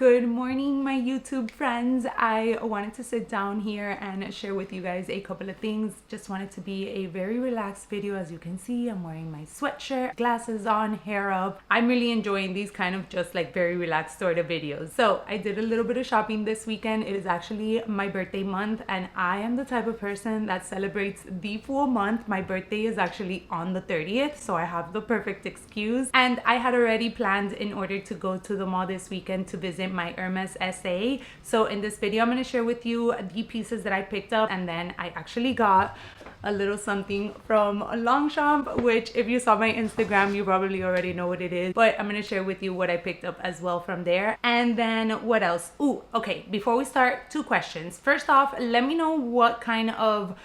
Good morning, my YouTube friends. I wanted to sit down here and share with you guys a couple of things. Just wanted to be a very relaxed video. As you can see, I'm wearing my sweatshirt, glasses on, hair up. I'm really enjoying these kind of just like very relaxed sort of videos. So I did a little bit of shopping this weekend. It is actually my birthday month and I am the type of person that celebrates the full month. My birthday is actually on the 30th, so I have the perfect excuse. And I had already planned in order to go to the mall this weekend to visit my Hermes SA. So in this video, I'm going to share with you the pieces that I picked up, and then I actually got a little something from Longchamp, which if you saw my Instagram, you probably already know what it is, but I'm going to share with you what I picked up as well from there. And then what else? Ooh, okay, before we start, two questions. First off, let me know what kind of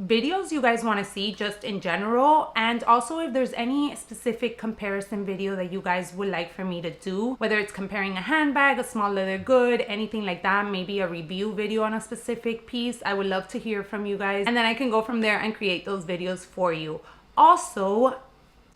videos you guys want to see just in general, and also if there's any specific comparison video that you guys would like for me to do, whether it's comparing a handbag, a small leather good, anything like that, maybe a review video on a specific piece. I would love to hear from you guys, and then I can go from there and create those videos for you. Also,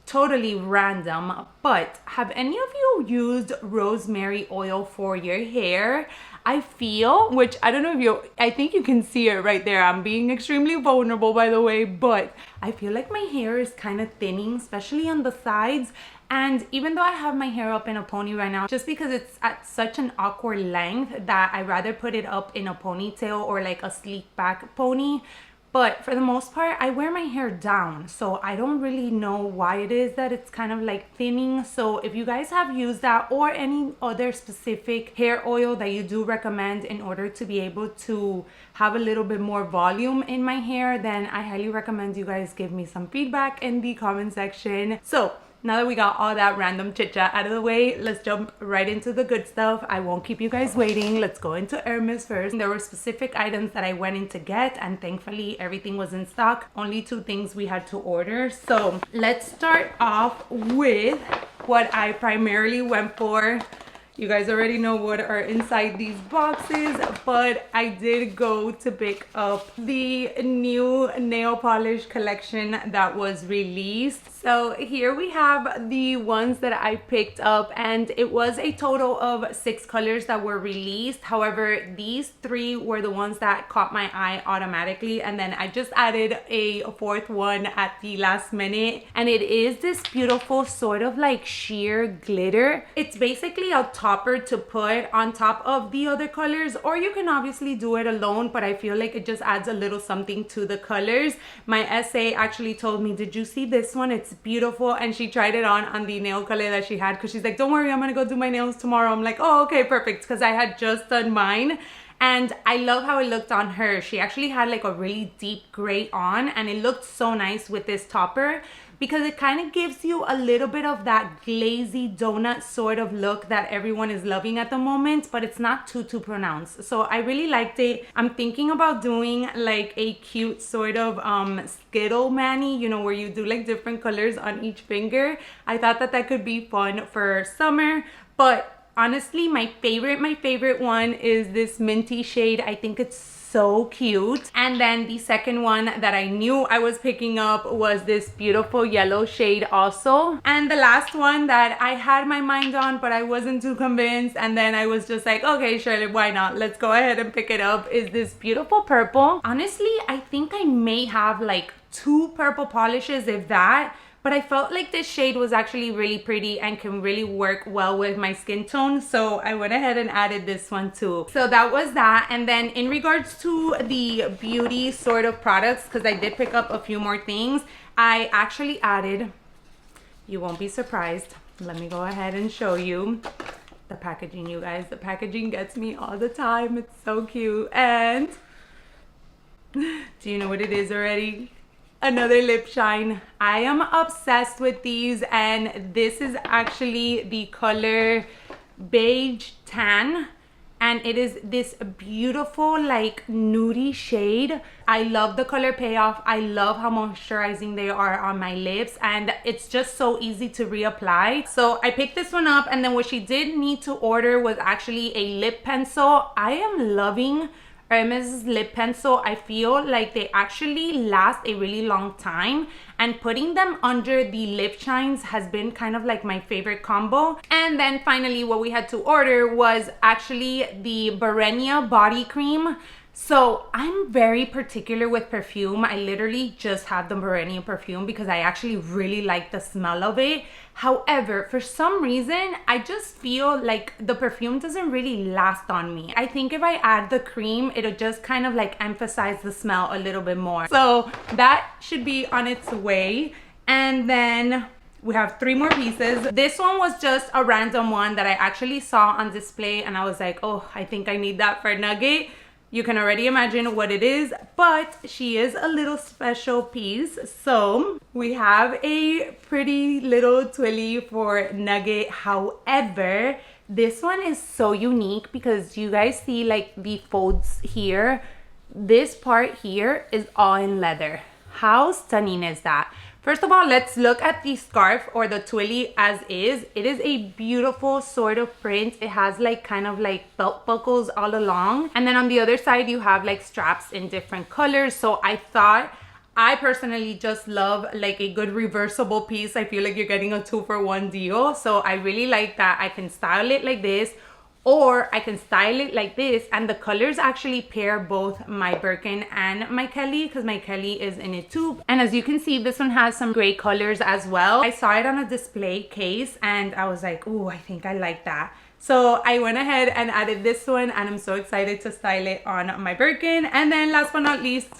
totally random, but have any of you used rosemary oil for your hair? I feel, which I don't know if I think you can see it right there. I'm being extremely vulnerable, by the way, but I feel like my hair is kind of thinning, especially on the sides. And even though I have my hair up in a pony right now, just because it's at such an awkward length that I rather put it up in a ponytail or like a sleek back pony. But for the most part, I wear my hair down, so I don't really know why it is that it's kind of like thinning. So if you guys have used that or any other specific hair oil that you do recommend in order to be able to have a little bit more volume in my hair, then I highly recommend you guys give me some feedback in the comment section. So now that we got all that random chit chat out of the way, let's jump right into the good stuff. I won't keep you guys waiting. Let's go into Hermes first. There were specific items that I went in to get, and thankfully everything was in stock. Only two things we had to order. So let's start off with what I primarily went for. You guys already know what are inside these boxes, but I did go to pick up the new nail polish collection that was released. So here we have the ones that I picked up, and it was a total of 6 colors that were released. However, these 3 were the ones that caught my eye automatically, and then I just added a 4th one at the last minute, and it is this beautiful sort of like sheer glitter. It's basically a topper to put on top of the other colors, or you can obviously do it alone, but I feel like it just adds a little something to the colors. My SA actually told me, did you see this one? It's beautiful. And she tried it on the nail color that she had, because she's like, don't worry, I'm gonna go do my nails tomorrow. I'm like, oh, okay, perfect, because I had just done mine. And I love how it looked on her. She actually had like a really deep gray on, and it looked so nice with this topper, because it kind of gives you a little bit of that glazy donut sort of look that everyone is loving at the moment, but it's not too pronounced. So I really liked it. I'm thinking about doing like a cute sort of Skittle mani, you know, where you do like different colors on each finger. I thought that that could be fun for summer, but honestly, my favorite one is this minty shade. I think it's so cute. And then the second one that I knew I was picking up was this beautiful yellow shade also. And the last one that I had my mind on, but I wasn't too convinced, and then I was just like, okay, Shirley, why not? Let's go ahead and pick it up, is this beautiful purple. Honestly, I think I may have like 2 purple polishes, if that. But I felt like this shade was actually really pretty and can really work well with my skin tone. So I went ahead and added this one too. So that was that. And then in regards to the beauty sort of products, because I did pick up a few more things, I actually added, you won't be surprised. Let me go ahead and show you the packaging, you guys. The packaging gets me all the time. It's so cute. And do you know what it is already? Another lip shine. I am obsessed with these, and this is actually the color beige tan, and it is this beautiful like nudie shade. I love the color payoff. I love how moisturizing they are on my lips, and it's just so easy to reapply. So I picked this one up, and then what she did need to order was actually a lip pencil. I am loving Hermes lip pencil. I feel like they actually last a really long time, and putting them under the lip shines has been kind of like my favorite combo. And then finally what we had to order was actually the Barenia body cream. So I'm very particular with perfume. I literally just have the Barenia perfume because I actually really like the smell of it. However, for some reason, I just feel like the perfume doesn't really last on me. I think if I add the cream, it'll just kind of like emphasize the smell a little bit more. So that should be on its way. And then we have 3 more pieces. This one was just a random one that I actually saw on display and I was like, oh, I think I need that for Nugget. You can already imagine what it is, but she is a little special piece. So we have a pretty little twilly for Nugget. However, this one is so unique because you guys see like the folds here. This part here is all in leather. How stunning is that? First of all, let's look at the scarf or the twilly as is. It is a beautiful sort of print. It has like kind of like belt buckles all along. And then on the other side, you have like straps in different colors. So I personally just love like a good reversible piece. I feel like you're getting a 2-for-1 deal. So I really like that. I can style it like this, or I can style it like this, and the colors actually pair both my Birkin and my Kelly because my Kelly is in a tube. And as you can see, this one has some gray colors as well. I saw it on a display case and I was like, oh, I think I like that. So I went ahead and added this one and I'm so excited to style it on my Birkin. And then last but not least,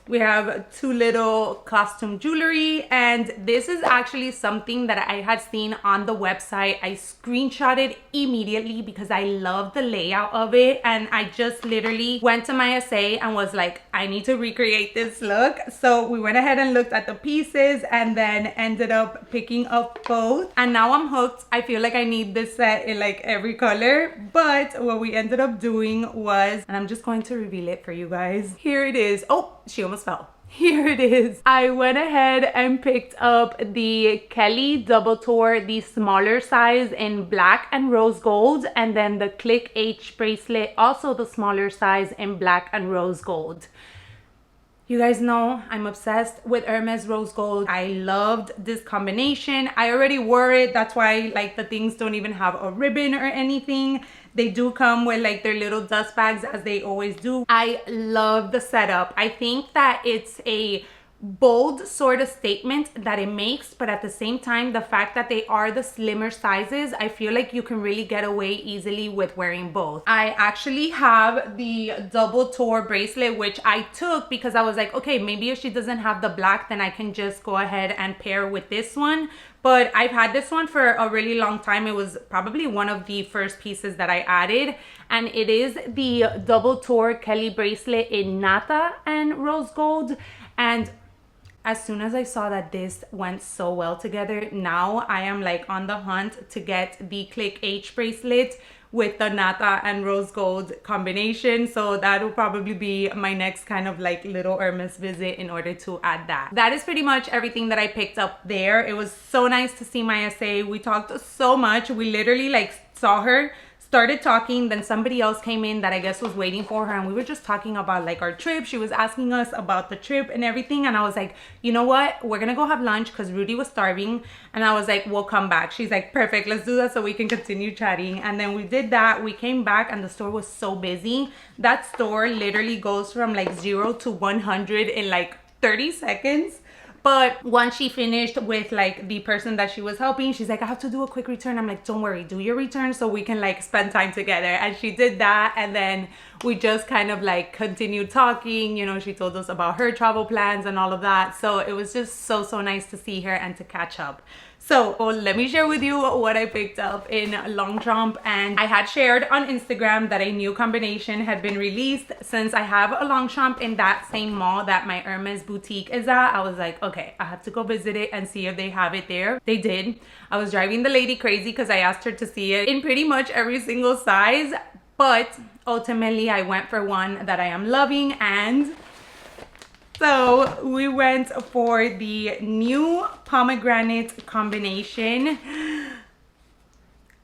we have 2 little costume jewelry, and this is actually something that I had seen on the website. I screenshotted immediately because I love the layout of it, and I just literally went to my essay and was like, I need to recreate this look. So we went ahead and looked at the pieces and then ended up picking up both, and now I'm hooked. I feel like I need this set in like every color, but what we ended up doing was, and I'm just going to reveal it for you guys. Here it is. Oh, she almost fell. Here it is. I went ahead and picked up the Kelly Double Tour, the smaller size in black and rose gold, and then the Clic H bracelet, also the smaller size in black and rose gold. You guys know I'm obsessed with Hermes rose gold. I loved this combination. I already wore it. That's why like the things don't even have a ribbon or anything. They do come with like their little dust bags as they always do. I love the setup. I think that it's a bold sort of statement that it makes, but at the same time, the fact that they are the slimmer sizes, I feel like you can really get away easily with wearing both. I actually have the double tour bracelet, which I took because I was like, okay, maybe if she doesn't have the black, then I can just go ahead and pair with this one. But I've had this one for a really long time. It was probably one of the first pieces that I added, and it is the double tour Kelly bracelet in nata and rose gold. And as soon as I saw that this went so well together, now I am like on the hunt to get the Clic H bracelet with the nata and rose gold combination. So that will probably be my next kind of like little Hermes visit in order to add that. That is pretty much everything that I picked up there. It was so nice to see my essay. We talked so much. We literally like saw her, started talking, then somebody else came in that I guess was waiting for her, and we were just talking about like our trip. She was asking us about the trip and everything, and I was like, you know what, we're gonna go have lunch because Rudy was starving, and I was like, we'll come back. She's like, perfect, let's do that so we can continue chatting. And then we did that. We came back and the store was so busy. That store literally goes from like 0 to 100 in like 30 seconds. But once she finished with like the person that she was helping, she's like, I have to do a quick return. I'm like, don't worry, do your return so we can like spend time together. And she did that, and then we just kind of like continued talking. You know, she told us about her travel plans and all of that. So it was just so nice to see her and to catch up. So let me share with you what I picked up in Longchamp. And I had shared on Instagram that a new combination had been released. Since I have a Longchamp in that same mall that my Hermes boutique is at, I was like, okay, I have to go visit it and see if they have it there. They did. I was driving the lady crazy because I asked her to see it in pretty much every single size. But ultimately, I went for one that I am loving, and so we went for the new pomegranate combination.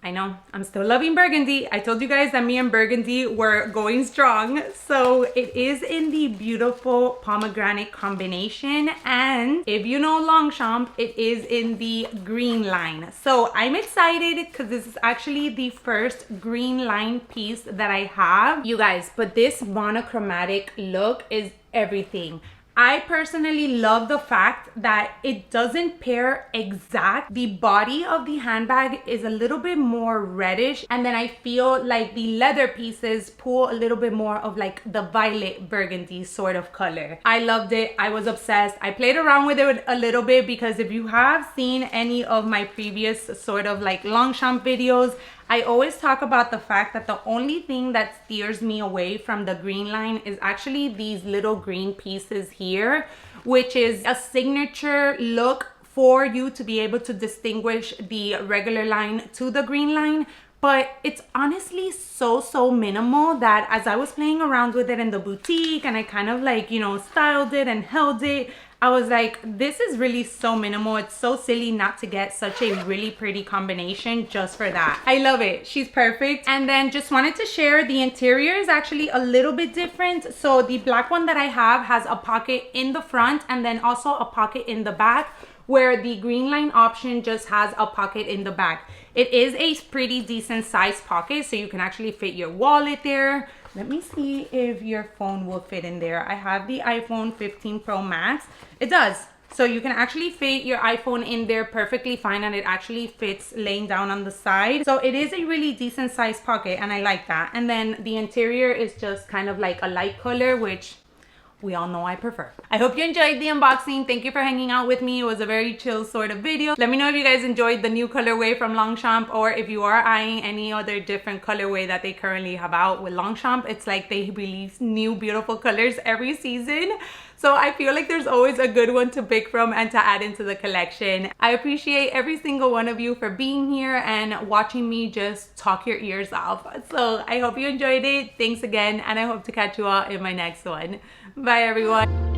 I know, I'm still loving burgundy. I told you guys that me and burgundy were going strong. So it is in the beautiful pomegranate combination. And if you know Longchamp, it is in the green line. So I'm excited because this is actually the first green line piece that I have. You guys, but this monochromatic look is everything. I personally love the fact that it doesn't pair exact. The body of the handbag is a little bit more reddish, and then I feel like the leather pieces pull a little bit more of like the violet burgundy sort of color. I loved it. I was obsessed. I played around with it a little bit because if you have seen any of my previous sort of like Longchamp videos, I always talk about the fact that the only thing that steers me away from the green line is actually these little green pieces here, which is a signature look for you to be able to distinguish the regular line to the green line. But it's honestly so minimal that as I was playing around with it in the boutique and I kind of like, you know, styled it and held it, I was like, this is really so minimal. It's so silly not to get such a really pretty combination just for that. I love it. She's perfect. And then just wanted to share the interior is actually a little bit different. So the black one that I have has a pocket in the front and then also a pocket in the back, where the green line option just has a pocket in the back. It is a pretty decent sized pocket, so you can actually fit your wallet there. Let me see if your phone will fit in there. I have the iPhone 15 Pro Max. It does. So you can actually fit your iPhone in there perfectly fine, and it actually fits laying down on the side. So it is a really decent sized pocket, and I like that. And then the interior is just kind of like a light color, which we all know I prefer. I hope you enjoyed the unboxing. Thank you for hanging out with me. It was a very chill sort of video. Let me know if you guys enjoyed the new colorway from Longchamp, or if you are eyeing any other different colorway that they currently have out with Longchamp. It's like they release new beautiful colors every season. So I feel like there's always a good one to pick from and to add into the collection. I appreciate every single one of you for being here and watching me just talk your ears off. So I hope you enjoyed it. Thanks again, and I hope to catch you all in my next one. Bye everyone.